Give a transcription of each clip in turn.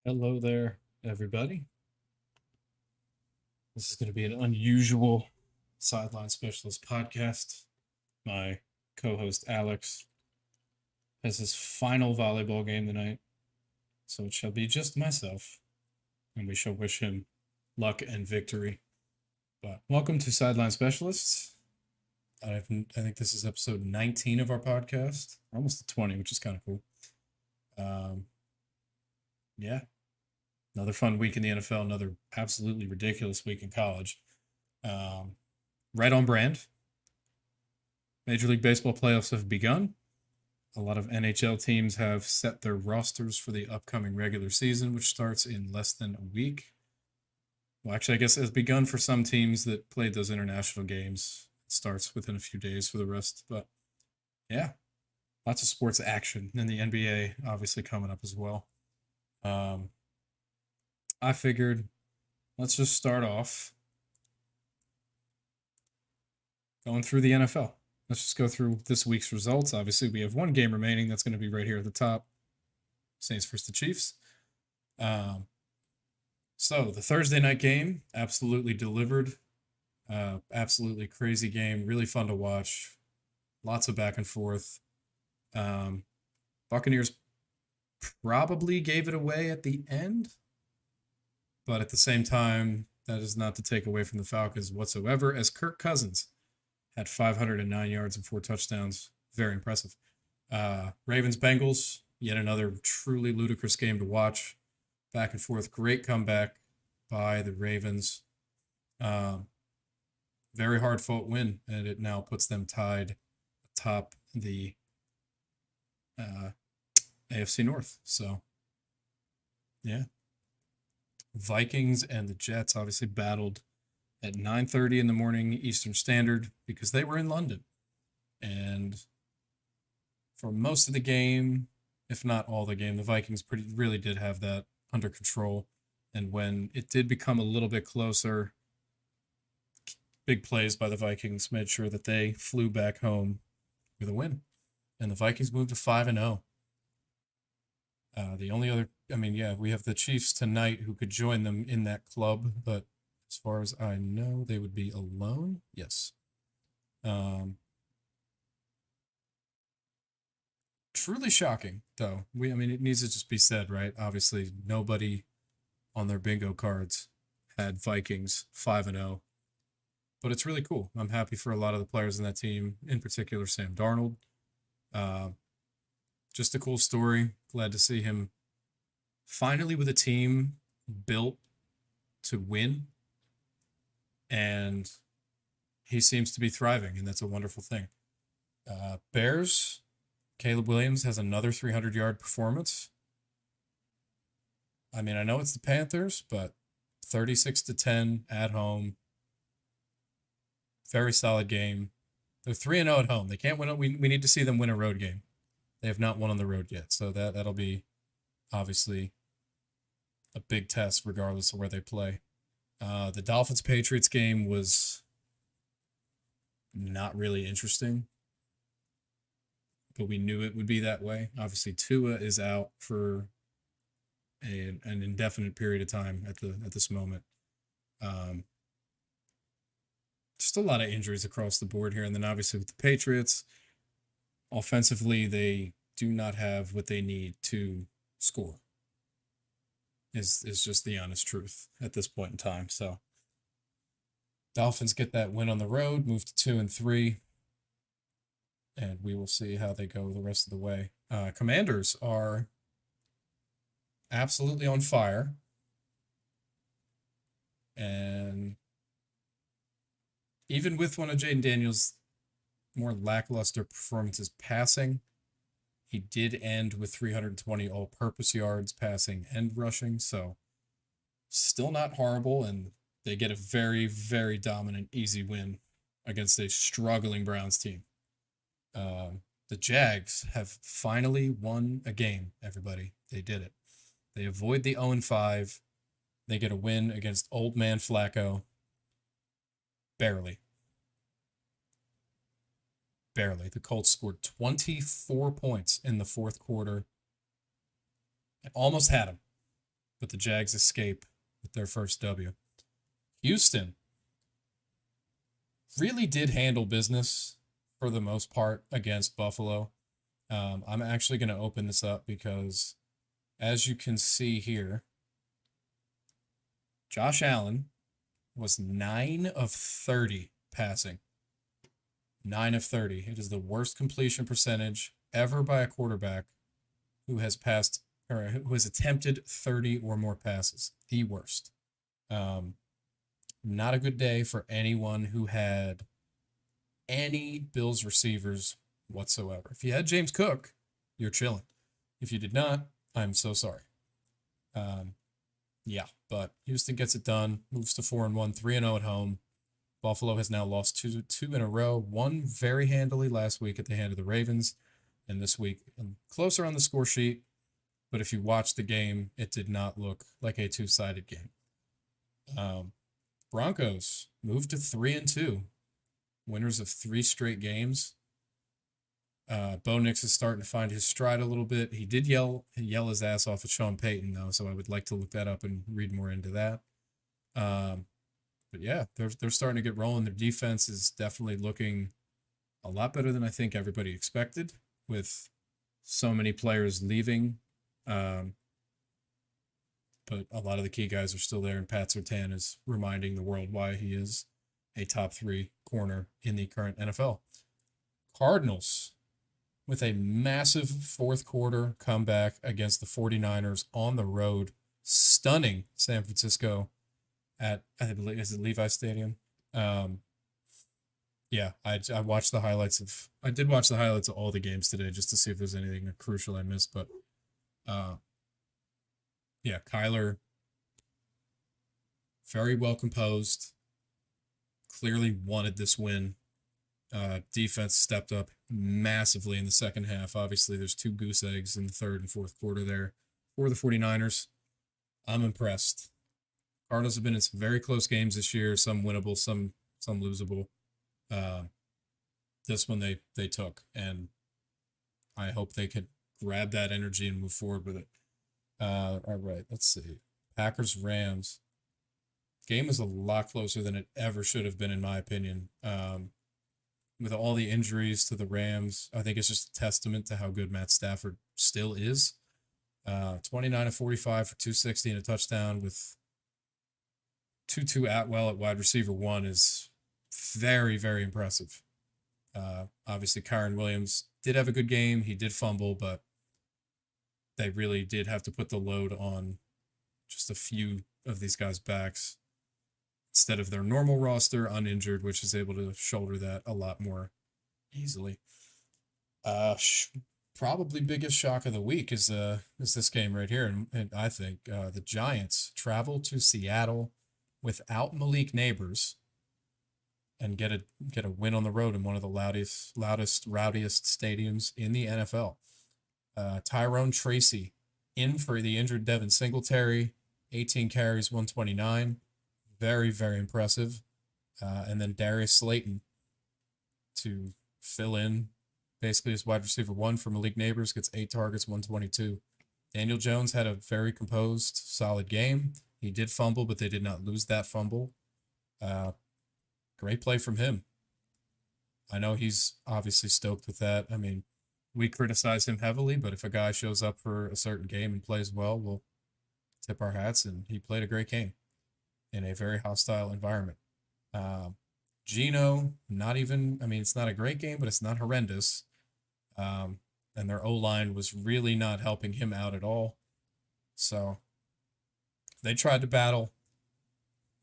Hello there, everybody. This is going to be an unusual Sideline Specialist podcast. My co host Alex has his final volleyball game tonight, so it shall be just myself, and we shall wish him luck and victory. But welcome to Sideline Specialists. I think this is episode 19 of our podcast, almost to 20, which is kind of cool. Um, yeah, another fun week in the NFL, another absolutely ridiculous week in college. Um, right on brand. Major League Baseball playoffs have begun. A lot of NHL teams have set their rosters for the upcoming regular season, which starts in less than a week. Well, actually, I guess it has begun for some teams that played those international games. It starts within a few days for the rest. But yeah, lots of sports action. And the NBA obviously coming up as well. Um, I figured let's just start off going through the NFL. Let's just go through this week's results. Obviously, we have one game remaining. That's going to be right here at the top. Saints versus the Chiefs. So the Thursday night game absolutely delivered. Absolutely crazy game. Really fun to watch. Lots of back and forth. Buccaneers probably gave it away at the end, but at the same time, that is not to take away from the Falcons whatsoever, as Kirk Cousins had 509 yards and 4 touchdowns. Very impressive. Ravens Bengals, yet another truly ludicrous game to watch. Back and forth. Great comeback by the Ravens. Very hard fought win, and it now puts them tied atop the AFC North. So, yeah. Vikings and the Jets obviously battled at 9:30 in the morning Eastern Standard because they were in London. And for most of the game, if not all the game, the Vikings really did have that under control. And when it did become a little bit closer, big plays by the Vikings made sure that they flew back home with a win. And the Vikings moved to 5-0. The only other, we have the Chiefs tonight who could join them in that club, but as far as I know, they would be alone. Yes. Truly shocking, though. It needs to just be said, right? Obviously, nobody on their bingo cards had Vikings 5-0, but it's really cool. I'm happy for a lot of the players in that team, in particular Sam Darnold. Just a cool story. Glad to see him finally with a team built to win, and he seems to be thriving, and that's a wonderful thing. Bears, Caleb Williams has another 300-yard performance. I know it's the Panthers, but 36-10 at home. Very solid game. They're 3-0 at home. They can't win. We need to see them win a road game. They have not won on the road yet, so that'll be obviously a big test regardless of where they play. The Dolphins-Patriots game was not really interesting, but we knew it would be that way. Obviously, Tua is out for an indefinite period of time at this moment. Just a lot of injuries across the board here, and then obviously with the Patriots, offensively they do not have what they need to score. Is just the honest truth at this point in time. So Dolphins get that win on the road, move to 2-3. And we will see how they go the rest of the way. Commanders are absolutely on fire. And even with one of Jaden Daniels' more lackluster performances passing, he did end with 320 all-purpose yards passing and rushing. So still not horrible. And they get a very, very dominant, easy win against a struggling Browns team. The Jags have finally won a game, everybody. They did it. They avoid the 0-5. They get a win against old man Flacco. Barely. The Colts scored 24 points in the fourth quarter. Almost had him. but the Jags escape with their first W. Houston really did handle business for the most part against Buffalo. I'm actually going to open this up because, as you can see here, Josh Allen was 9 of 30 passing. 9 of 30. It is the worst completion percentage ever by a quarterback who has passed or who has attempted 30 or more passes. The worst. Not a good day for anyone who had any Bills receivers whatsoever. If you had James Cook, you're chilling. If you did not, I'm so sorry. Yeah, but Houston gets it done, moves to 4-1, 3-0 at home. Buffalo has now lost two in a row, one very handily last week at the hand of the Ravens, and this week closer on the score sheet. But if you watch the game, it did not look like a two-sided game. Broncos moved to 3-2, winners of 3 straight games. Bo Nix is starting to find his stride a little bit. He did yell his ass off at Sean Payton, though, so I would like to look that up and read more into that. But yeah, they're starting to get rolling. Their defense is definitely looking a lot better than I think everybody expected, with so many players leaving. But a lot of the key guys are still there, and Pat Surtain is reminding the world why he is a top 3 corner in the current NFL. Cardinals with a massive fourth quarter comeback against the 49ers on the road, stunning San Francisco at, I believe, is it Levi Stadium? Yeah, I watched the highlights of, I did watch the highlights of all the games today just to see if there's anything crucial I missed, but yeah, Kyler, very well composed, clearly wanted this win. Defense stepped up massively in the second half. Obviously, there's 2 goose eggs in the third and fourth quarter there for the 49ers. I'm impressed. Cardinals have been in some very close games this year, some winnable, some losable. This one they took, and I hope they could grab that energy and move forward with it. All right, let's see. Packers-Rams. Game was a lot closer than it ever should have been, in my opinion. With all the injuries to the Rams, I think it's just a testament to how good Matt Stafford still is. 29 of 45 for 260 and a touchdown with Tutu Atwell at wide receiver 1 is very, very impressive. Obviously, Kyren Williams did have a good game. He did fumble, but they really did have to put the load on just a few of these guys' backs instead of their normal roster, uninjured, which is able to shoulder that a lot more easily. Probably biggest shock of the week is this game right here, and I think the Giants travel to Seattle without Malik Neighbors and get a win on the road in one of the loudest, rowdiest stadiums in the NFL. Tyrone Tracy in for the injured Devin Singletary, 18 carries, 129. Very, very impressive. And then Darius Slayton to fill in basically as wide receiver 1 for Malik Neighbors, gets 8 targets, 122. Daniel Jones had a very composed, solid game. He did fumble, but they did not lose that fumble. Great play from him. I know he's obviously stoked with that. I mean, we criticize him heavily, but if a guy shows up for a certain game and plays well, we'll tip our hats, and he played a great game in a very hostile environment. Geno, not even, I mean, it's not a great game, but it's not horrendous. And their O-line was really not helping him out at all. So they tried to battle.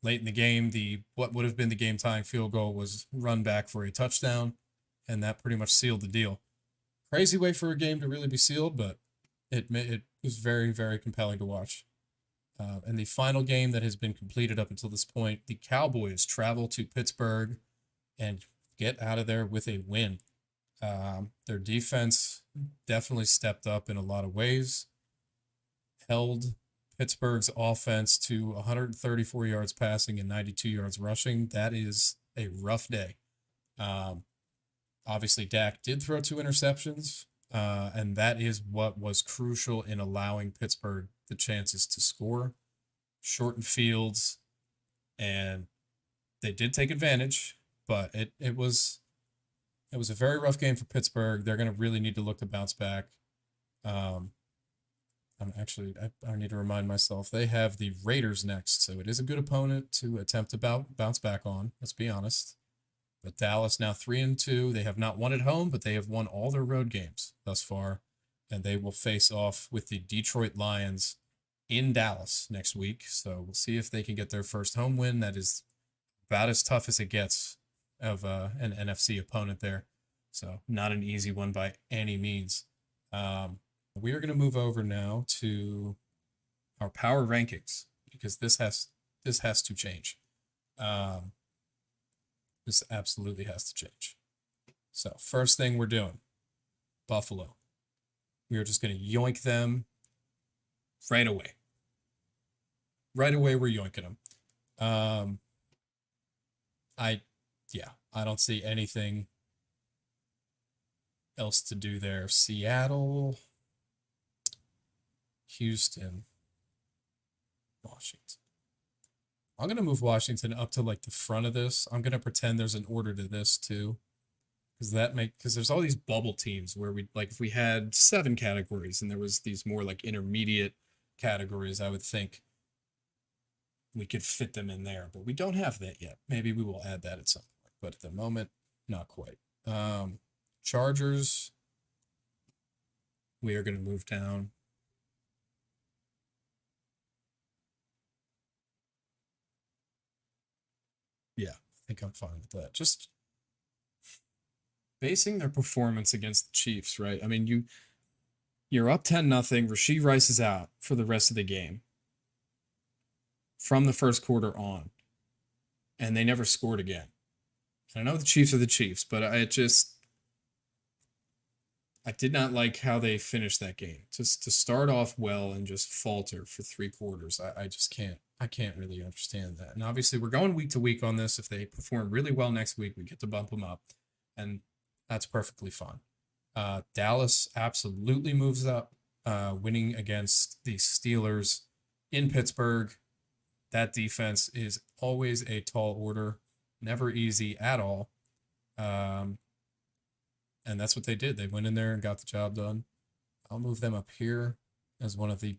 Late in the game, what would have been the game-tying field goal was run back for a touchdown, and that pretty much sealed the deal. Crazy way for a game to really be sealed, but it was very, very compelling to watch. And the final game that has been completed up until this point, the Cowboys travel to Pittsburgh and get out of there with a win. Their defense definitely stepped up in a lot of ways, held Pittsburgh's offense to 134 yards passing and 92 yards rushing. That is a rough day. Obviously, Dak did throw 2 interceptions, and that is what was crucial in allowing Pittsburgh the chances to score, shortened fields, and they did take advantage, but it was a very rough game for Pittsburgh. They're going to really need to look to bounce back. I need to remind myself they have the Raiders next, so it is a good opponent to attempt to bounce back on. Let's be honest. But Dallas now 3-2. They have not won at home, but they have won all their road games thus far, and they will face off with the Detroit Lions in Dallas next week. So we'll see if they can get their first home win. That is about as tough as it gets of an NFC opponent there. So not an easy one by any means. We are going to move over now to our power rankings because this has to change. This absolutely has to change. So first thing we're doing, Buffalo. We are just going to yoink them right away. Right away, we're yoinking them. I don't see anything else to do there. Seattle, Houston, Washington. I'm going to move Washington up to like the front of this. I'm going to pretend there's an order to this too. Because there's all these bubble teams where if we had 7 categories and there was these more like intermediate categories, I would think we could fit them in there, but we don't have that yet. Maybe we will add that at some point, but at the moment, not quite. Chargers, we are going to move down. Yeah, I think I'm fine with that. Just basing their performance against the Chiefs, right? I mean, you're up 10-0. Rashee Rice is out for the rest of the game from the first quarter on, and they never scored again. And I know the Chiefs are the Chiefs, but I did not like how they finished that game. Just to start off well and just falter for 3 quarters. I just can't. I can't really understand that. And obviously, we're going week to week on this. If they perform really well next week, we get to bump them up, and that's perfectly fine. Dallas absolutely moves up, winning against the Steelers in Pittsburgh. That defense is always a tall order, never easy at all. And that's what they did. They went in there and got the job done. I'll move them up here as one of the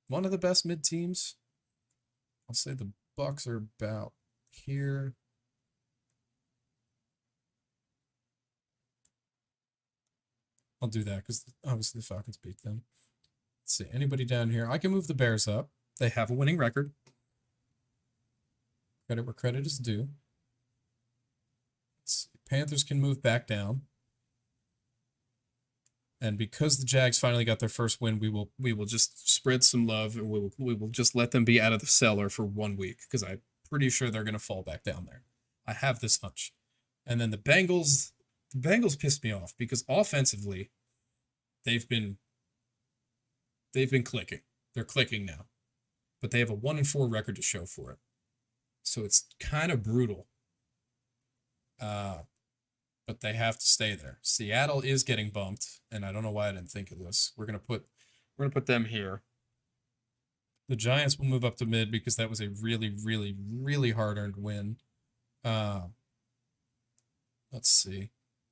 one of the best mid teams. I'll say the Bucks are about here. I'll do that because obviously the Falcons beat them. Let's see. Anybody down here? I can move the Bears up. They have a winning record. Credit where credit is due. Let's see. Panthers can move back down. And because the Jags finally got their first win, we will just spread some love and we will just let them be out of the cellar for 1 week because I'm pretty sure they're going to fall back down there. I have this hunch. And then the Bengals pissed me off because offensively they've been clicking. They're clicking now. But they have a 1-4 record to show for it. So it's kind of brutal. But they have to stay there. Seattle is getting bumped, and I don't know why I didn't think of this. We're gonna put them here. The Giants will move up to mid because that was a really, really, really hard-earned win. Let's see.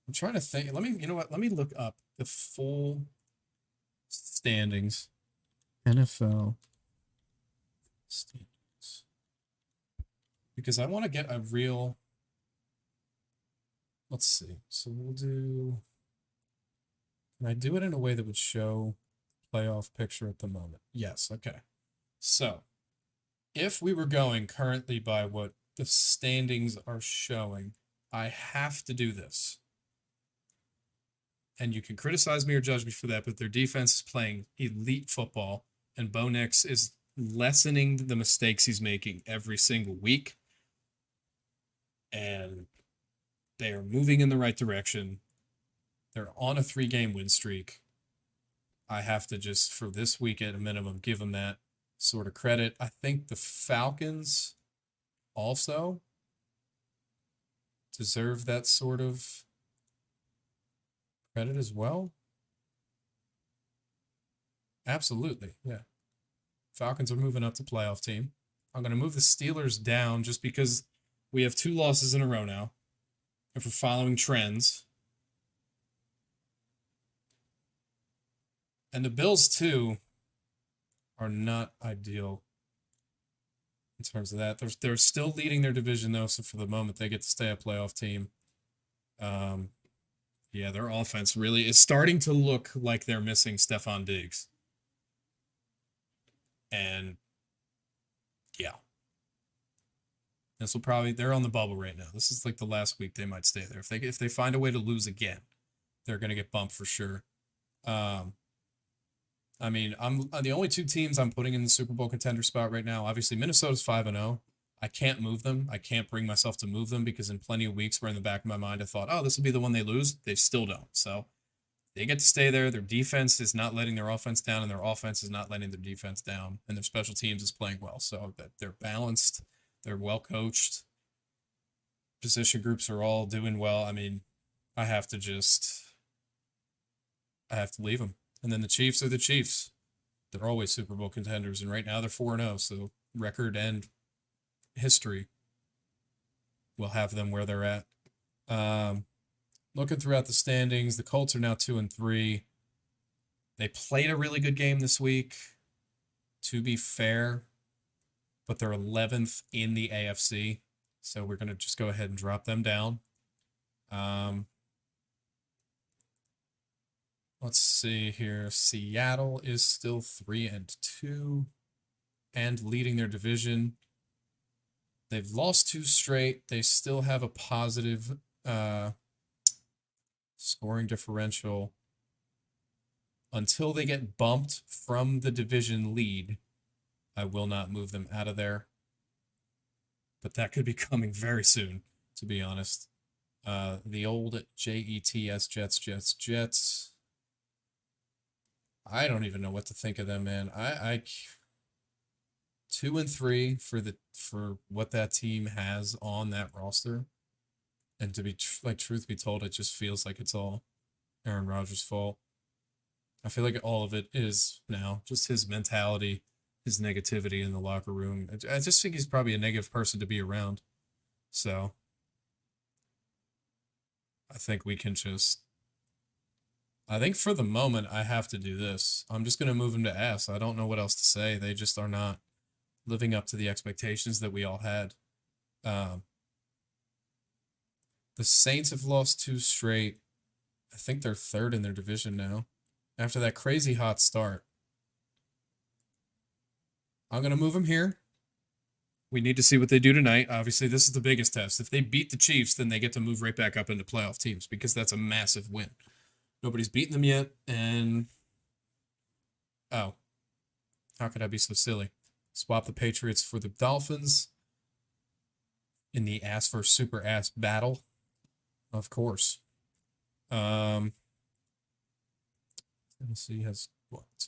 I'm trying to think. You know what? Let me look up the full standings. NFL standings. Because I want to get a real... Let's see. So we'll do... Can I do it in a way that would show playoff picture at the moment? Yes, okay. So, if we were going currently by what the standings are showing, I have to do this. And you can criticize me or judge me for that, but their defense is playing elite football, and Bo Nix is lessening the mistakes he's making every single week. And they are moving in the right direction. They're on a 3-game win streak. I have to just, for this week at a minimum, give them that sort of credit. I think the Falcons also deserve that sort of credit as well. Absolutely. Yeah. Falcons are moving up to playoff team. I'm going to move the Steelers down just because We have 2 losses in a row now. If we're following trends. and the Bills too are not ideal in terms of that. They're still leading their division though, so for the moment they get to stay a playoff team. Yeah, their offense really is starting to look like they're missing Stephon Diggs. And yeah. They're on the bubble right now. This is like the last week they might stay there. If they find a way to lose again, they're going to get bumped for sure. I mean, I'm the only 2 teams I'm putting in the Super Bowl contender spot right now. Obviously, Minnesota's 5-0. I can't move them. I can't bring myself to move them because in plenty of weeks where in the back of my mind I thought, oh, this will be the one they lose. They still don't. So they get to stay there. Their defense is not letting their offense down, and their offense is not letting their defense down, and their special teams is playing well. So that they're balanced. They're well coached. Position groups are all doing well. I mean, I have to leave them. And then the Chiefs are the Chiefs. They're always Super Bowl contenders, and right now they're 4-0. So record and history will have them where they're at. Looking throughout the standings, the Colts are now 2-3. They played a really good game this week, to be fair, but they're 11th in the AFC. So we're going to just go ahead and drop them down. Let's see here. Seattle is still 3-2 and leading their division. They've lost 2 straight. They still have a positive scoring differential. Until they get bumped from the division lead, I will not move them out of there. But that could be coming very soon, to be honest. The old Jets, Jets. I don't even know what to think of them, man. I 2-3 for what that team has on that roster, and to be truth be told, it just feels like it's all Aaron Rodgers' fault. I feel like all of it is now just his mentality, his negativity in the locker room. I just think he's probably a negative person to be around. So I think we can just. I think for the moment, I have to do this. I'm just going to move him to S. I don't know what else to say. They just are not living up to the expectations that we all had. The Saints have lost 2 straight. I think they're 3rd in their division now. After that crazy hot start. I'm going to move them here. We need to see what they do tonight. Obviously, this is the biggest test. If they beat the Chiefs, then they get to move right back up into playoff teams because that's a massive win. Nobody's beaten them yet, and oh, how could I be so silly? Swap the Patriots for the Dolphins in the ass versus super ass battle, of course. Tennessee has what?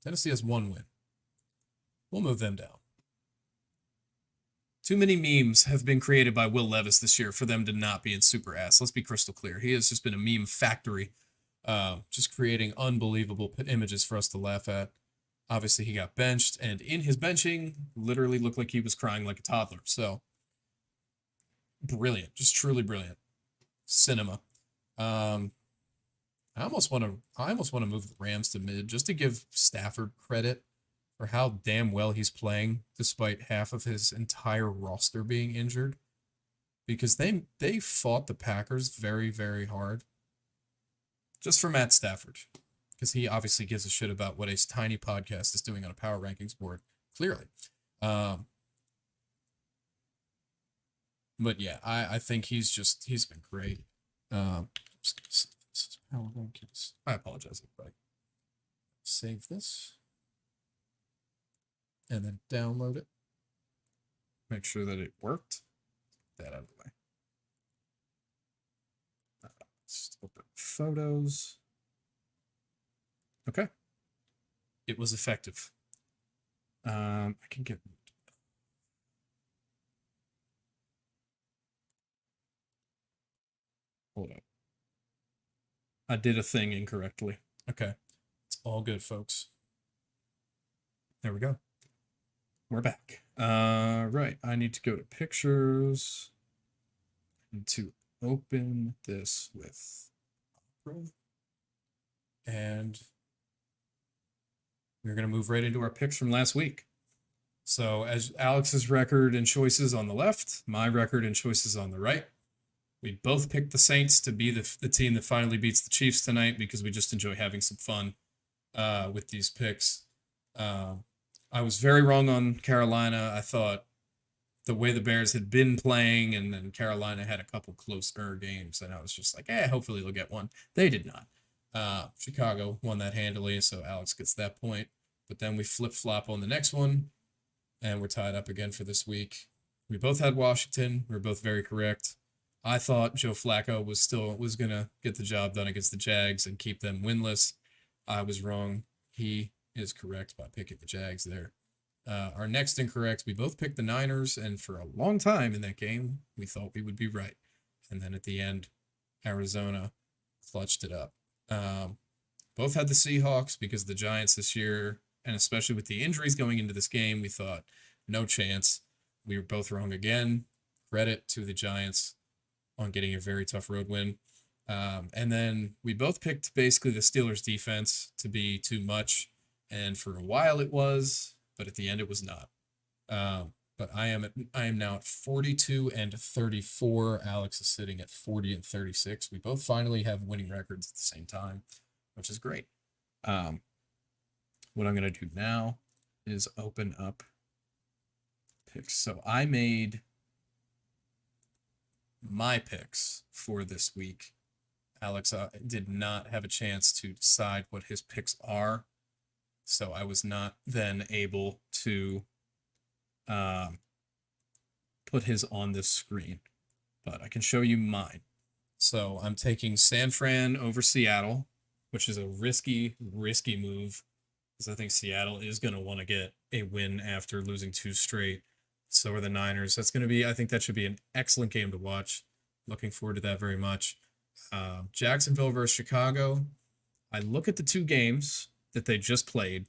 Tennessee has 1 win. We'll move them down. Too many memes have been created by Will Levis this year for them to not be in super ass. Let's be crystal clear. He has just been a meme factory, just creating unbelievable images for us to laugh at. Obviously, he got benched, and in his benching, literally looked like he was crying like a toddler. So, brilliant. Just truly brilliant. Cinema. I almost want to move the Rams to mid just to give Stafford credit for how damn well he's playing despite half of his entire roster being injured. Because they fought the Packers very, very hard. Just for Matt Stafford. Because he obviously gives a shit about what a tiny podcast is doing on a power rankings board. Clearly. But yeah, I think he's been great. Power rankings. I apologize, everybody. Save this. And then download it. Make sure that it worked. Get that out of the way. Let's open photos. Okay. It was effective. I can get. Hold up. I did a thing incorrectly. Okay. It's all good, folks. There we go. We're back. Right. I need to go to pictures and to open this with Opera. And we're going to move right into our picks from last week. So, as Alex's record and choices on the left, my record and choices on the right. We both picked the Saints to be the team that finally beats the Chiefs tonight because we just enjoy having some fun with these picks. I was very wrong on Carolina. I thought the way the Bears had been playing, and then Carolina had a couple closer games, and I was just like, hopefully they'll get one. They did not. Chicago won that handily, so Alex gets that point. But then we flip-flop on the next one, and we're tied up again for this week. We both had Washington. We were both very correct. I thought Joe Flacco was going to get the job done against the Jags and keep them winless. I was wrong. He is correct by picking the Jags there. Our next incorrect, we both picked the Niners, and for a long time in that game, we thought we would be right. And then at the end, Arizona clutched it up. Both had the Seahawks because the Giants this year, and especially with the injuries going into this game, we thought no chance. We were both wrong again. Credit to the Giants on getting a very tough road win. And then we both picked basically the Steelers defense to be too much. And for a while it was, but at the end it was not. But I am now at 42-34. Alex is sitting at 40-36. We both finally have winning records at the same time, which is great. What I'm going to do now is open up picks. So I made my picks for this week. Alex did not have a chance to decide what his picks are, so I was not then able to put his on this screen, but I can show you mine. So I'm taking San Fran over Seattle, which is a risky move, because I think Seattle is going to want to get a win after losing 2 straight. So are the Niners. I think that should be an excellent game to watch. Looking forward to that very much. Jacksonville versus Chicago. I look at the 2 games that they just played.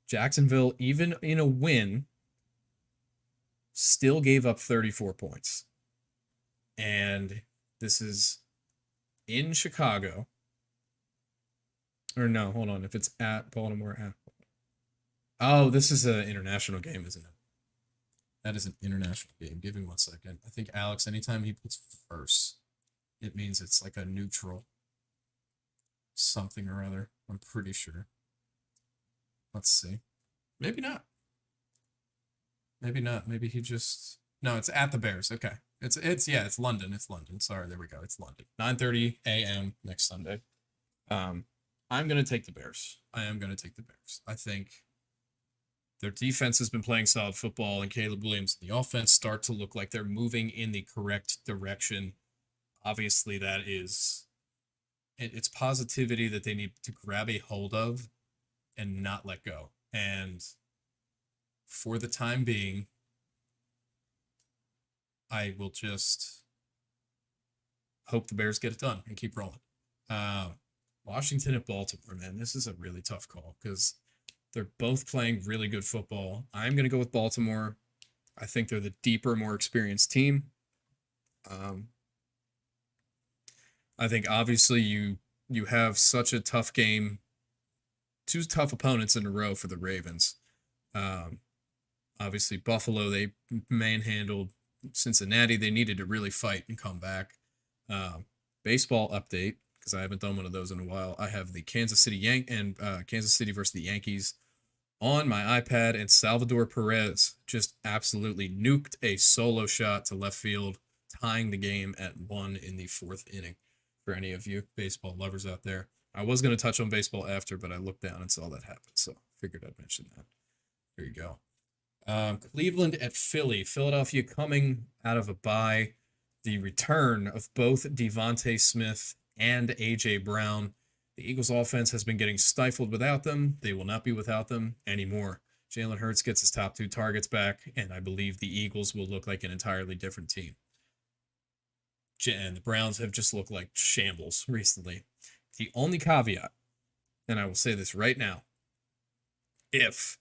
Jacksonville, even in a win, still gave up 34 points. And this is in Chicago. Or no, hold on. If it's at Baltimore. Oh, this is an international game, isn't it? That is an international game. Give me 1 second. I think Alex, anytime he puts first, it means it's like a neutral something or other. I'm pretty sure. Let's see. Maybe not. Maybe not. Maybe he just... No, it's at the Bears. Okay. It's London. It's London. Sorry, there we go. It's London. 9:30 a.m. next Sunday. I'm going to take the Bears. I am going to take the Bears. I think their defense has been playing solid football, and Caleb Williams and the offense start to look like they're moving in the correct direction. Obviously, that is... It's positivity that they need to grab a hold of and not let go. And for the time being, I will just hope the Bears get it done and keep rolling. Washington at Baltimore, man, this is a really tough call because they're both playing really good football. I'm going to go with Baltimore. I think they're the deeper, more experienced team. I think obviously you have such a tough game, 2 tough opponents in a row for the Ravens. Obviously Buffalo, they manhandled Cincinnati. They needed to really fight and come back. Baseball update, because I haven't done one of those in a while. I have the Kansas City Kansas City versus the Yankees on my iPad, and Salvador Perez just absolutely nuked a solo shot to left field, tying the game at 1 in the 4th inning. For any of you baseball lovers out there, I was going to touch on baseball after, but I looked down and saw that happen, so figured I'd mention that. Here you go. Cleveland at Philly. Philadelphia coming out of a bye. The return of both Devontae Smith and A.J. Brown. The Eagles' offense has been getting stifled without them. They will not be without them anymore. Jalen Hurts gets his top 2 targets back, and I believe the Eagles will look like an entirely different team. And the Browns have just looked like shambles recently. The only caveat and I will say this right now, if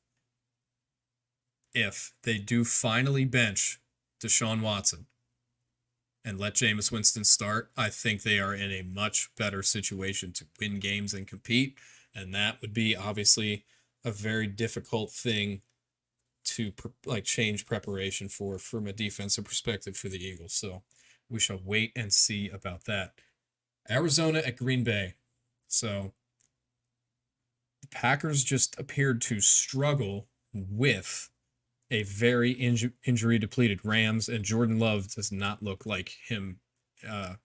they do finally bench Deshaun Watson and let Jameis Winston start, I think they are in a much better situation to win games and compete. And that would be obviously a very difficult thing to change preparation for from a defensive perspective for the Eagles. So we shall wait and see about that. Arizona at Green Bay. So the Packers just appeared to struggle with a very injury depleted Rams, and Jordan Love does not look like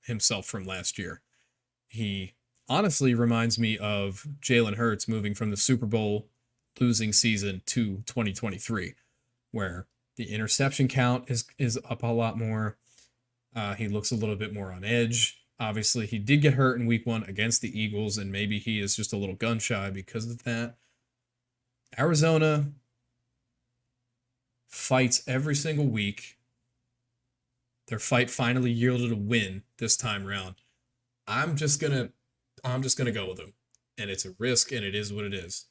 himself from last year. He honestly reminds me of Jalen Hurts moving from the Super Bowl losing season to 2023, where the interception count is up a lot more. He looks a little bit more on edge. Obviously, he did get hurt in week 1 against the Eagles, and maybe he is just a little gun shy because of that. Arizona fights every single week. Their fight finally yielded a win this time around. I'm just gonna go with them, and it's a risk, and it is what it is.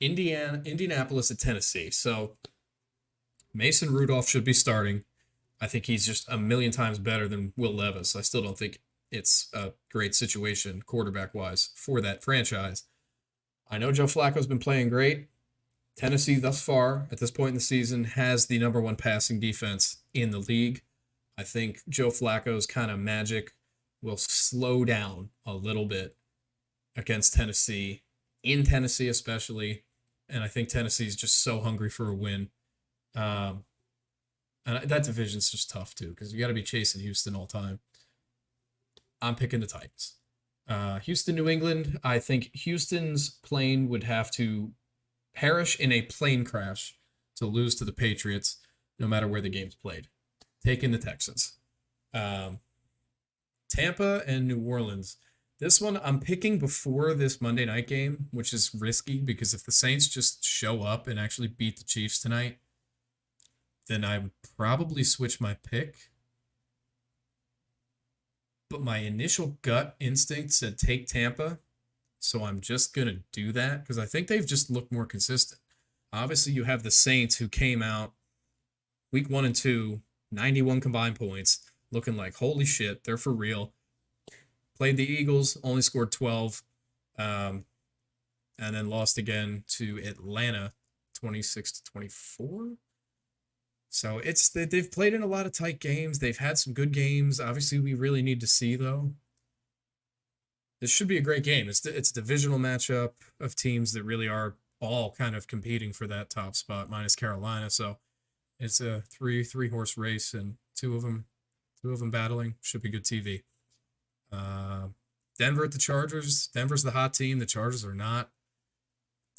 Indianapolis at Tennessee. So Mason Rudolph should be starting. I think he's just a million times better than Will Levis. I still don't think it's a great situation quarterback-wise for that franchise. I know Joe Flacco's been playing great. Tennessee thus far, at this point in the season, has the number 1 passing defense in the league. I think Joe Flacco's kind of magic will slow down a little bit against Tennessee, in Tennessee especially. And I think Tennessee's just so hungry for a win. And that division's just tough, too, because you got to be chasing Houston all time. I'm picking the Titans. Houston, New England. I think Houston's plane would have to perish in a plane crash to lose to the Patriots, no matter where the game's played. Taking the Texans. Tampa and New Orleans. This one I'm picking before this Monday night game, which is risky because if the Saints just show up and actually beat the Chiefs tonight, then I would probably switch my pick. But my initial gut instinct said take Tampa. So I'm just going to do that because I think they've just looked more consistent. Obviously, you have the Saints who came out week 1 and 2, 91 combined points, looking like, holy shit, they're for real. Played the Eagles, only scored 12, and then lost again to Atlanta, 26-24. So they've played in a lot of tight games. They've had some good games. Obviously, we really need to see, though. This should be a great game. It's a divisional matchup of teams that really are all kind of competing for that top spot, minus Carolina. So it's a three horse race, and two of them battling. Should be good TV. Denver at the Chargers. Denver's the hot team. The Chargers are not.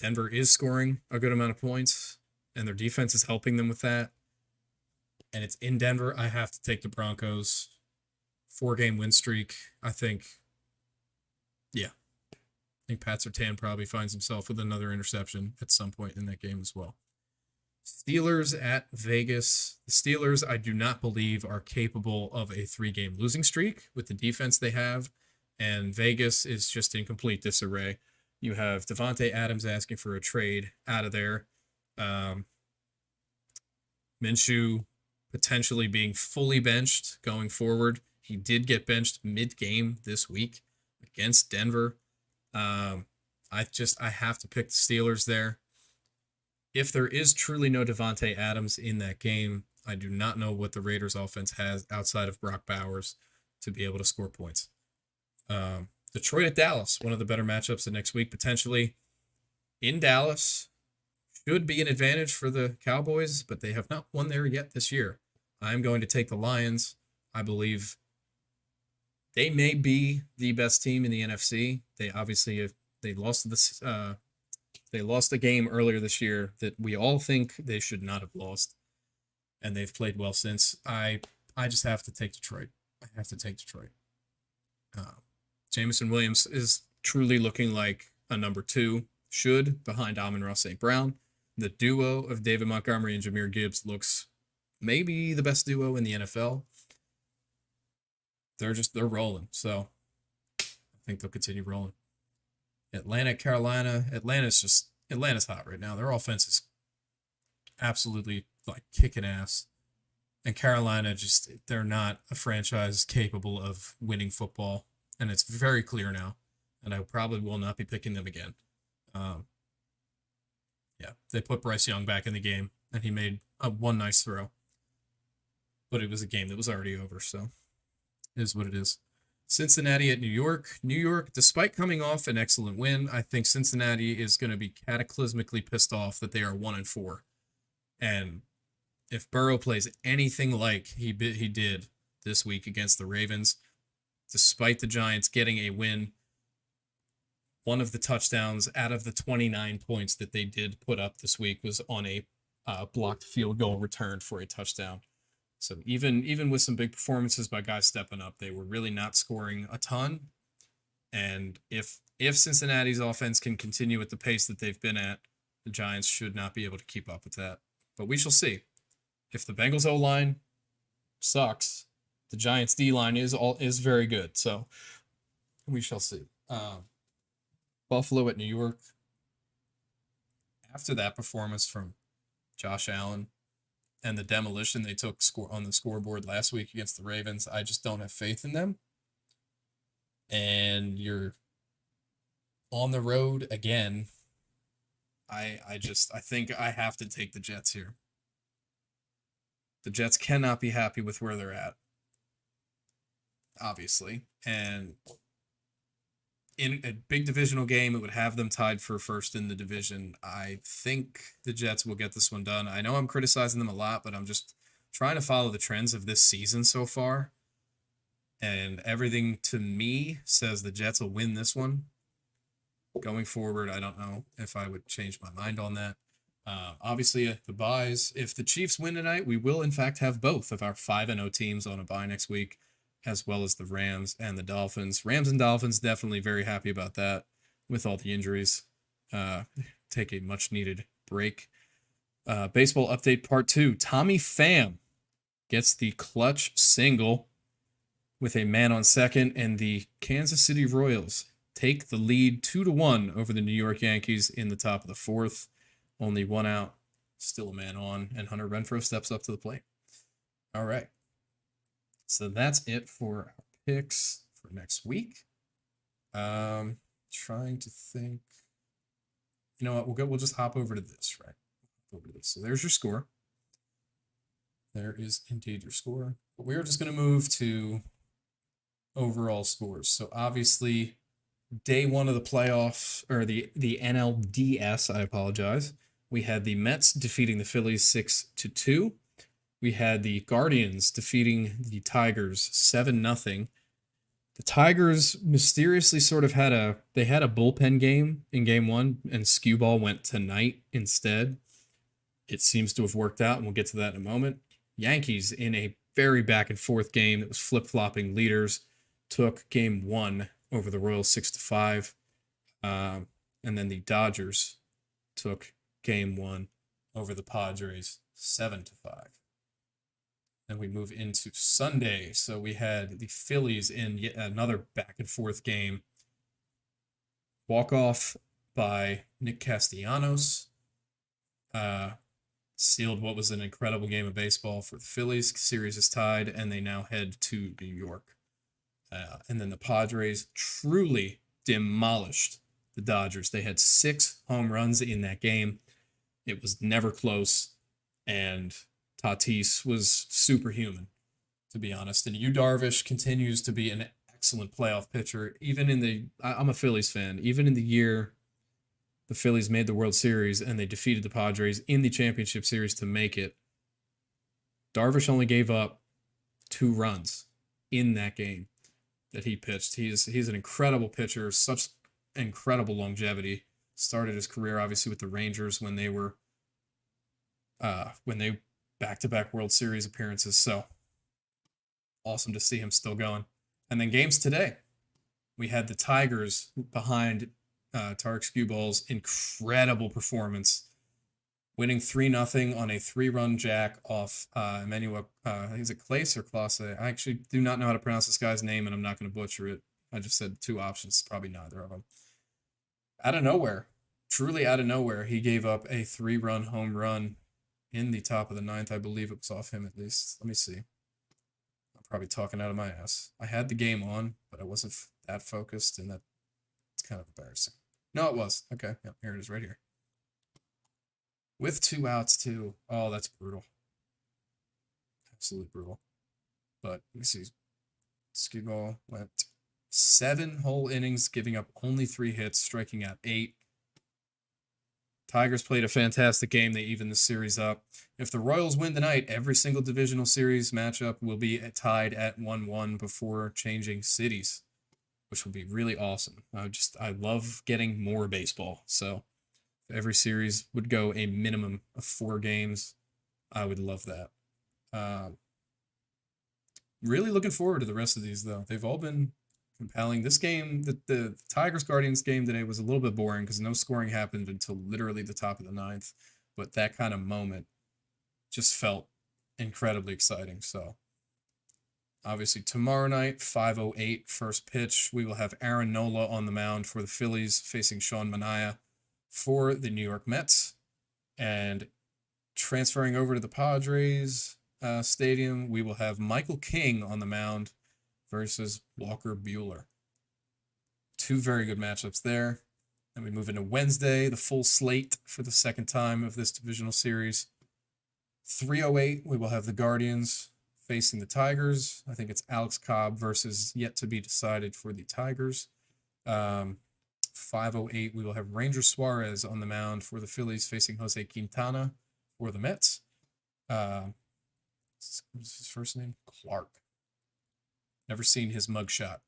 Denver is scoring a good amount of points, and their defense is helping them with that. And it's in Denver. I have to take the Broncos. 4-game win streak. I think Pat Surtain probably finds himself with another interception at some point in that game as well. Steelers at Vegas. The Steelers, I do not believe, are capable of a 3-game losing streak with the defense they have. And Vegas is just in complete disarray. You have Devontae Adams asking for a trade out of there. Minshew potentially being fully benched going forward. He did get benched mid-game this week against Denver. I have to pick the Steelers there. If there is truly no Devontae Adams in that game, I do not know what the Raiders offense has outside of Brock Bowers to be able to score points. Detroit at Dallas, one of the better matchups of next week, potentially. In Dallas, should be an advantage for the Cowboys, but they have not won there yet this year. I'm going to take the Lions. I believe they may be the best team in the NFC. They obviously they lost a game earlier this year that we all think they should not have lost, and they've played well since. I just have to take Detroit. Jameson Williams is truly looking like a number 2 behind Amon-Ra St. Brown. The duo of David Montgomery and Jahmyr Gibbs looks maybe the best duo in the NFL. They're rolling, so I think they'll continue rolling. Atlanta, Carolina. Atlanta's hot right now. Their offense is absolutely like kicking ass. And Carolina they're not a franchise capable of winning football. And it's very clear now. And I probably will not be picking them again. Um, yeah, they put Bryce Young back in the game, and he made one nice throw. But it was a game that was already over, so it is what it is. Cincinnati at New York. New York, despite coming off an excellent win, I think Cincinnati is going to be cataclysmically pissed off that they are 1-4. And if Burrow plays anything like he did this week against the Ravens, despite the Giants getting a win, one of the touchdowns out of the 29 points that they did put up this week was on a blocked field goal return for a touchdown. So even with some big performances by guys stepping up, they were really not scoring a ton. And if Cincinnati's offense can continue at the pace that they've been at, the Giants should not be able to keep up with that. But we shall see. If the Bengals O-line sucks, the Giants D-line is very good. So we shall see. Buffalo at New York. After that performance from Josh Allen and the demolition they took on the scoreboard last week against the Ravens, I just don't have faith in them. And you're on the road again. I think I have to take the Jets here. The Jets cannot be happy with where they're at, obviously. And in a big divisional game, it would have them tied for first in the division. I think the Jets will get this one done. I know I'm criticizing them a lot, but I'm just trying to follow the trends of this season so far. And everything to me says the Jets will win this one. Going forward, I don't know if I would change my mind on that. Obviously, the buys. If the Chiefs win tonight, we will, in fact, have both of our 5-0 teams on a bye next week, as well as the Rams and the Dolphins. Rams and Dolphins, definitely very happy about that with all the injuries. Take a much-needed break. Baseball update part 2. Tommy Pham gets the clutch single with a man on second, and the Kansas City Royals take the lead 2-1 over the New York Yankees in the top of the 4th. Only one out, still a man on, and Hunter Renfroe steps up to the plate. All right. So that's it for our picks for next week. Trying to think. You know what? We'll just hop over to this, right? So there's your score. There is indeed your score. But we're just going to move to overall scores. So obviously, day one of the playoffs, or the NLDS, I apologize. We had the Mets defeating the Phillies 6-2. We had the Guardians defeating the Tigers 7-0. The Tigers mysteriously sort of had a bullpen game in game 1, and Skewball went tonight instead. It seems to have worked out, and we'll get to that in a moment. Yankees, in a very back and forth game that was flip-flopping leaders, took game 1 over the Royals 6-5. And then the Dodgers took game 1 over the Padres 7-5. Then we move into Sunday. So we had the Phillies in yet another back and forth game. Walk-off by Nick Castellanos. Sealed what was an incredible game of baseball for the Phillies. Series is tied, and they now head to New York. And then the Padres truly demolished the Dodgers. They had 6 home runs in that game. It was never close, and Tatis was superhuman, to be honest. And Yu Darvish continues to be an excellent playoff pitcher. I'm a Phillies fan. Even in the year the Phillies made the World Series and they defeated the Padres in the championship series to make it, Darvish only gave up 2 runs in that game that he pitched. He's an incredible pitcher, such incredible longevity. Started his career obviously with the Rangers when they back-to-back World Series appearances. So awesome to see him still going. And then games today, we had the Tigers behind Tarek Skewball's incredible performance, winning 3-0 on a 3-run jack off Emmanuel. I think it's Clase or Clase. I actually do not know how to pronounce this guy's name, and I'm not going to butcher it. I just said 2 options, probably neither of them. Out of nowhere, truly out of nowhere, he gave up a 3-run home run in the top of the ninth. I believe it was off him at least. Let me see. I'm probably talking out of my ass. I had the game on, but I wasn't that focused, and that's kind of embarrassing. No, it was. Okay, yep, here it is right here. With 2 outs, too. Oh, that's brutal. Absolutely brutal. But let me see. Skee Ball went 7 whole innings, giving up only 3 hits, striking out 8. Tigers played a fantastic game. They evened the series up. If the Royals win tonight, every single divisional series matchup will be tied at 1-1 before changing cities, which will be really awesome. I love getting more baseball. So if every series would go a minimum of 4 games, I would love that. Really looking forward to the rest of these, though. They've all been compelling. This game, the Tigers-Guardians game today was a little bit boring because no scoring happened until literally the top of the ninth. But that kind of moment just felt incredibly exciting. So obviously tomorrow night, 5:08 first pitch, we will have Aaron Nola on the mound for the Phillies facing Sean Manaea for the New York Mets. And transferring over to the Padres stadium, we will have Michael King on the mound versus Walker Buehler. 2 very good matchups there. And we move into Wednesday, the full slate for the second time of this divisional series. 3:08, we will have the Guardians facing the Tigers. I think it's Alex Cobb versus yet to be decided for the Tigers. 5:08, we will have Ranger Suarez on the mound for the Phillies facing Jose Quintana for the Mets. What's his first name? Clark. Never seen his mugshot.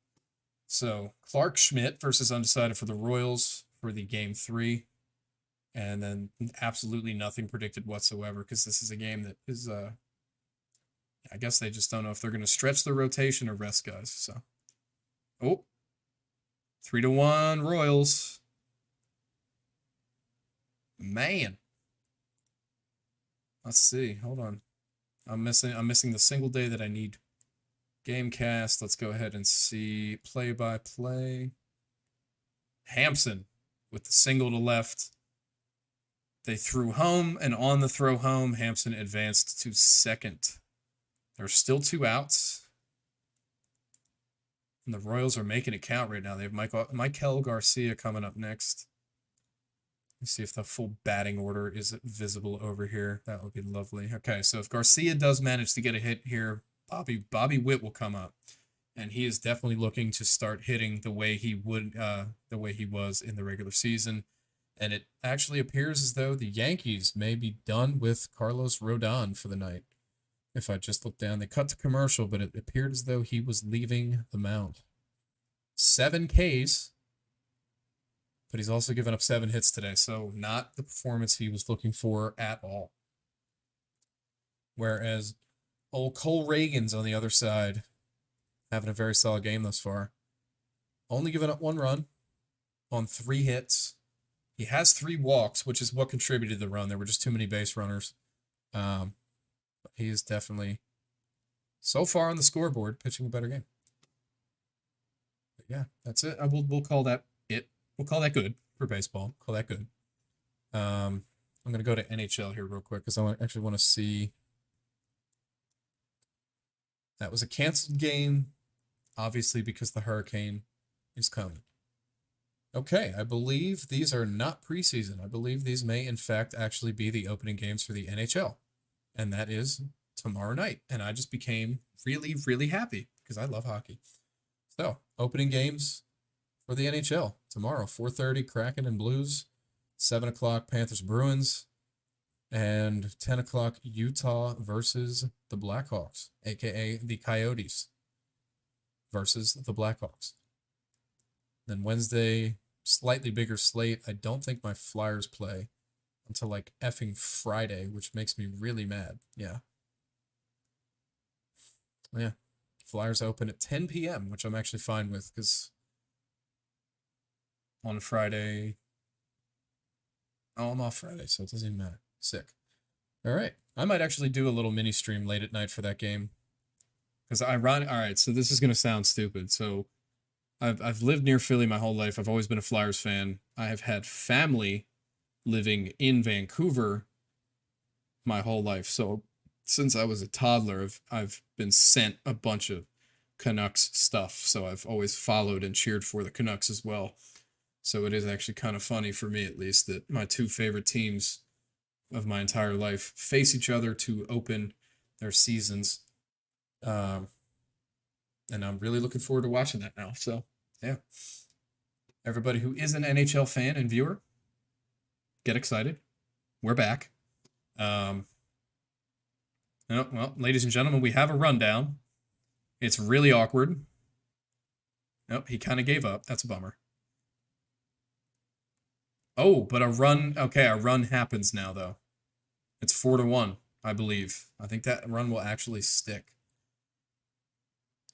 So Clark Schmidt versus undecided for the Royals for the game 3. And then absolutely nothing predicted whatsoever because this is a game that is, I guess they just don't know if they're going to stretch the rotation or rest guys. So, 3-1 Royals. Man. Let's see. Hold on. I'm missing the single day that I need. Gamecast. Let's go ahead and see play-by-play. Hampson with the single to left. They threw home, and on the throw home, Hampson advanced to second. There's still 2 outs. And the Royals are making it count right now. They have Michael Garcia coming up next. Let's see if the full batting order is visible over here. That would be lovely. Okay, so if Garcia does manage to get a hit here, Bobby Witt will come up. And he is definitely looking to start hitting the way he was in the regular season. And it actually appears as though the Yankees may be done with Carlos Rodon for the night. If I just look down, they cut to commercial, but it appeared as though he was leaving the mound. 7 Ks, but he's also given up 7 hits today, so not the performance he was looking for at all. Whereas old Cole Reagan's on the other side, having a very solid game thus far. Only given up 1 run on 3 hits. He has 3 walks, which is what contributed to the run. There were just too many base runners. But he is definitely, so far on the scoreboard, pitching a better game. But yeah, that's it. We'll call that it. We'll call that good for baseball. Call that good. I'm going to go to NHL here real quick because I actually want to see. That was a canceled game, obviously because the hurricane is coming. Okay, I believe these are not preseason. I believe these may, in fact, actually be the opening games for the NHL. And that is tomorrow night. And I just became really, really happy because I love hockey. So, opening games for the NHL tomorrow, 4:30 Kraken and Blues, 7 o'clock Panthers Bruins, and 10 o'clock Utah versus the Blackhawks, a.k.a. the Coyotes versus the Blackhawks. Then Wednesday, slightly bigger slate. I don't think my Flyers play until like effing Friday, which makes me really mad. Yeah. Flyers open at 10 p.m., which I'm actually fine with because on Friday, I'm off Friday, so it doesn't even matter. Sick. All right. I might actually do a little mini stream late at night for that game. Because all right, so this is going to sound stupid. So I've lived near Philly my whole life. I've always been a Flyers fan. I have had family living in Vancouver my whole life. So since I was a toddler, I've been sent a bunch of Canucks stuff. So I've always followed and cheered for the Canucks as well. So it is actually kind of funny for me, at least, that my two favorite teams of my entire life face each other to open their seasons. And I'm really looking forward to watching that now. So, yeah. Everybody who is an NHL fan and viewer, get excited. We're back. Well, ladies and gentlemen, we have a rundown. It's really awkward. Nope, he kind of gave up. That's a bummer. Oh, but a run happens now, though. It's 4-1, I believe. I think that run will actually stick.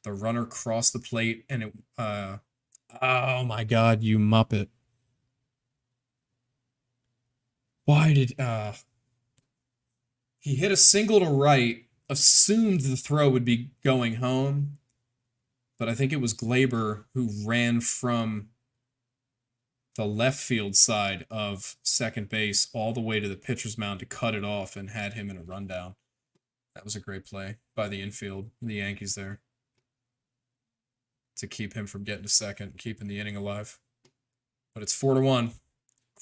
The runner crossed the plate, and it, oh my God, you Muppet. Why did, he hit a single to right, assumed the throw would be going home, but I think it was Glaber who ran from the left field side of second base all the way to the pitcher's mound to cut it off and had him in a rundown. That was a great play by the infield, the Yankees there, to keep him from getting to second, keeping the inning alive. But it's 4-1.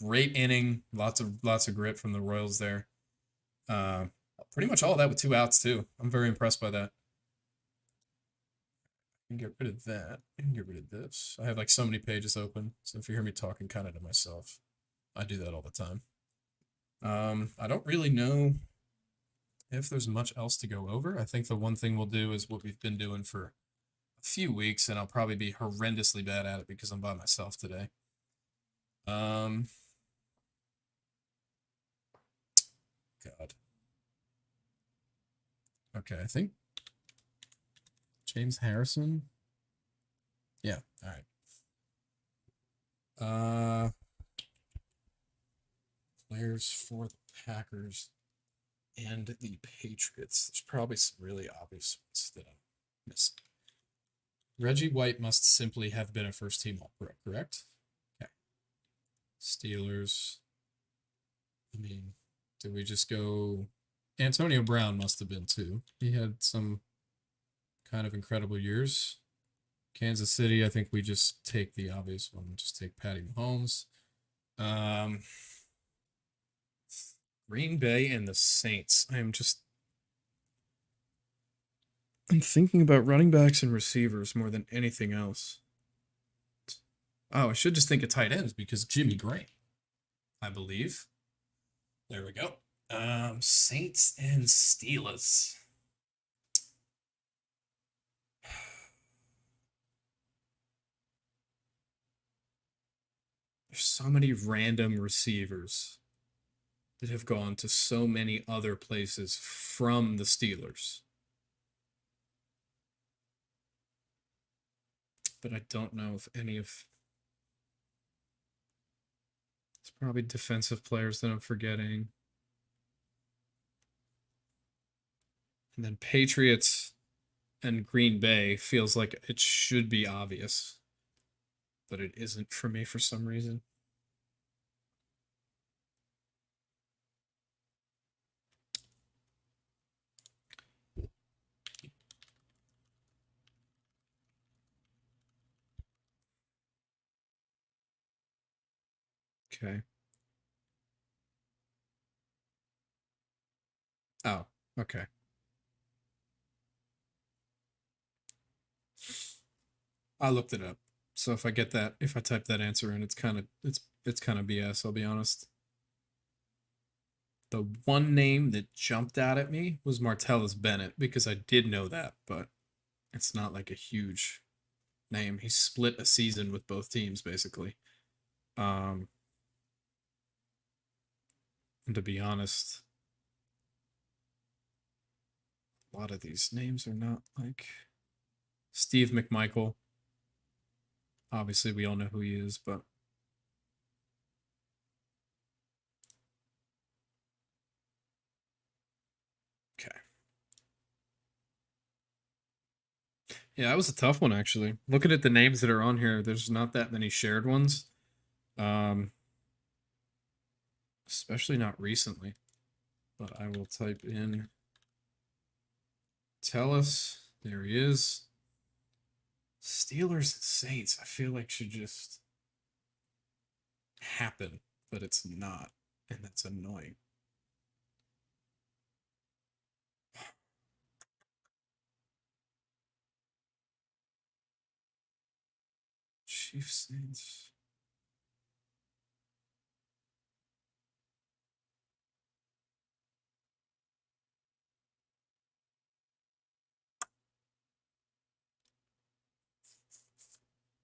Great inning, lots of grit from the Royals there. Pretty much all of that with 2 outs too. I'm very impressed by that. I can get rid of that. I can get rid of this. I have like so many pages open, so if you hear me talking kind of to myself, I do that all the time. I don't really know if there's much else to go over. I think the one thing we'll do is what we've been doing for a few weeks, and I'll probably be horrendously bad at it because I'm by myself today. God. Okay, I think James Harrison. Yeah, all right. Players for the Packers and the Patriots. There's probably some really obvious ones that I'm missing. Reggie White must simply have been a first-team All-Pro, correct? Okay. Steelers. I mean, did we just go... Antonio Brown must have been too. He had some kind of incredible years. Kansas City, I think we just take the obvious one. Just take Patty Mahomes. Green Bay and the Saints. I'm thinking about running backs and receivers more than anything else. Oh, I should just think of tight ends because Jimmy Graham, I believe. There we go. Saints and Steelers. There's so many random receivers that have gone to so many other places from the Steelers. But I don't know if any of... It's probably defensive players that I'm forgetting. And then Patriots and Green Bay feels like it should be obvious, but it isn't for me for some reason. Okay. Oh, okay. I looked it up. So if I type that answer in, it's kind of BS, I'll be honest. The one name that jumped out at me was Martellus Bennett because I did know that, but it's not like a huge name. He split a season with both teams basically. And to be honest, a lot of these names are not like Steve McMichael. Obviously, we all know who he is, but okay. Yeah, that was a tough one actually. Looking at the names that are on here, there's not that many shared ones. Um, especially not recently. But I will type in Tellus. There he is. Steelers and Saints, I feel like should just happen, but it's not. And that's annoying. Chiefs, Saints.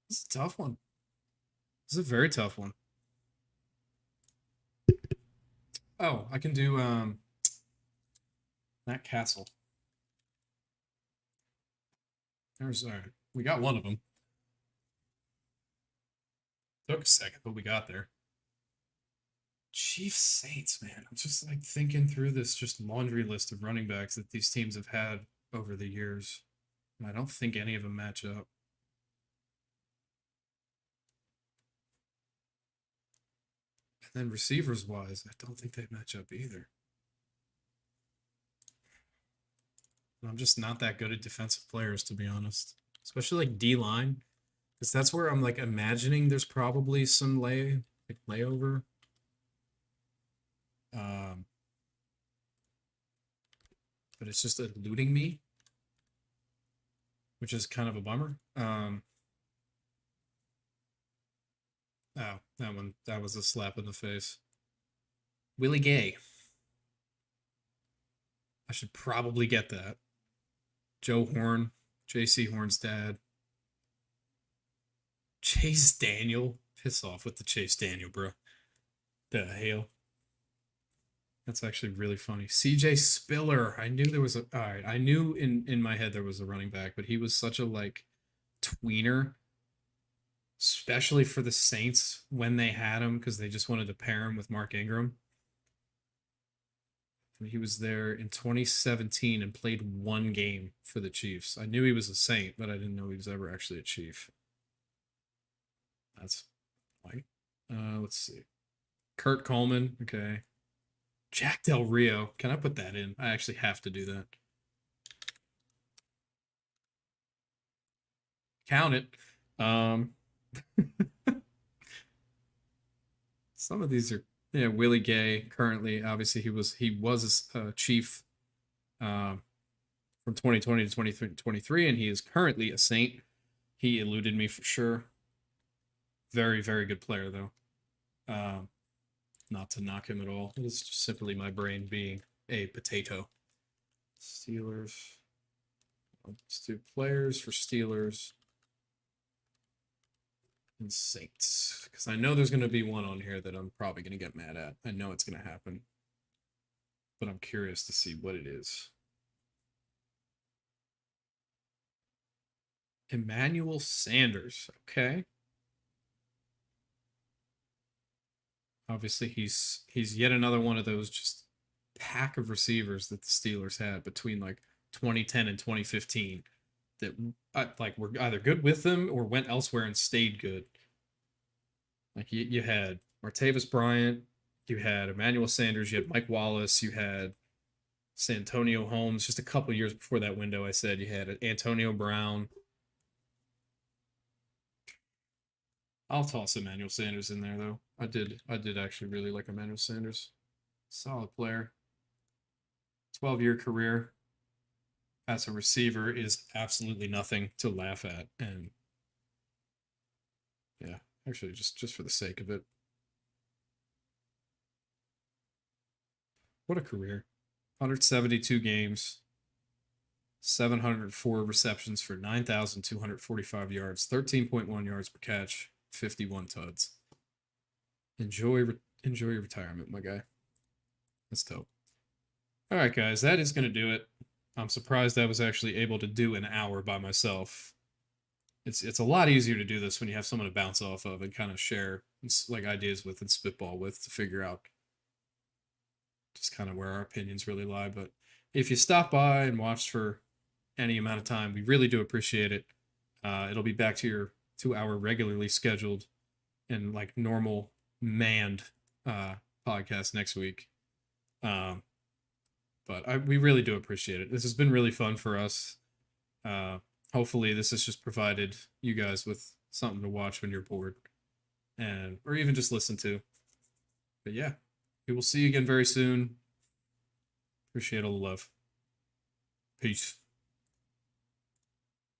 This is a tough one. This is a very tough one. Oh, I can do Matt Castle. There's all right. We got one of them. Took a second, but we got there. Chiefs Saints, man. I'm just like thinking through this just laundry list of running backs that these teams have had over the years. And I don't think any of them match up. And then receivers wise, I don't think they match up either. I'm just not that good at defensive players, to be honest. Especially like D line. Because that's where I'm like imagining there's probably some layover. But it's just eluding me, which is kind of a bummer. Oh, that was a slap in the face. Willie Gay. I should probably get that. Joe Horn, J.C. Horn's dad. Chase Daniel. Piss off with the Chase Daniel, bro. The hell. That's actually really funny. CJ Spiller. I knew there was a. All right. I knew in my head there was a running back, but he was such a like tweener, especially for the Saints when they had him because they just wanted to pair him with Mark Ingram. And he was there in 2017 and played one game for the Chiefs. I knew he was a Saint, but I didn't know he was ever actually a Chief. That's like, let's see. Kurt Coleman. Okay. Jack Del Rio. Can I put that in? I actually have to do that. Count it. Some of these are Willie Gay currently. Obviously he was a Chief from 2020 to 2023, and he is currently a Saint. He eluded me for sure. Very, very good player though. Not to knock him at all. It's just simply my brain being a potato. Steelers. Let's do players for Steelers and Saints. Because I know there's going to be one on here that I'm probably going to get mad at. I know it's going to happen. But I'm curious to see what it is. Emmanuel Sanders. Okay. Obviously, he's yet another one of those just pack of receivers that the Steelers had between like 2010 and 2015 that like were either good with them or went elsewhere and stayed good. Like you had Martavis Bryant, you had Emmanuel Sanders, you had Mike Wallace, you had Santonio Holmes. Just a couple years before that window, I said you had Antonio Brown. I'll toss Emmanuel Sanders in there though. I did actually really like Emmanuel Sanders. Solid player. 12-year career as a receiver is absolutely nothing to laugh at. And yeah, actually just for the sake of it. What a career. 172 games. 704 receptions for 9,245 yards, 13.1 yards per catch, 51 tuds. Enjoy your retirement, my guy. That's dope. All right, guys, that is going to do it. I'm surprised I was actually able to do an hour by myself. It's a lot easier to do this when you have someone to bounce off of and kind of share like ideas with and spitball with to figure out just kind of where our opinions really lie. But if you stop by and watched for any amount of time. We really do appreciate it. It'll be back to our regularly scheduled and like normal manned podcast next week. But we really do appreciate it. This has been really fun for us. Hopefully this has just provided you guys with something to watch when you're bored or even just listen to. But yeah, we will see you again very soon. Appreciate all the love. Peace.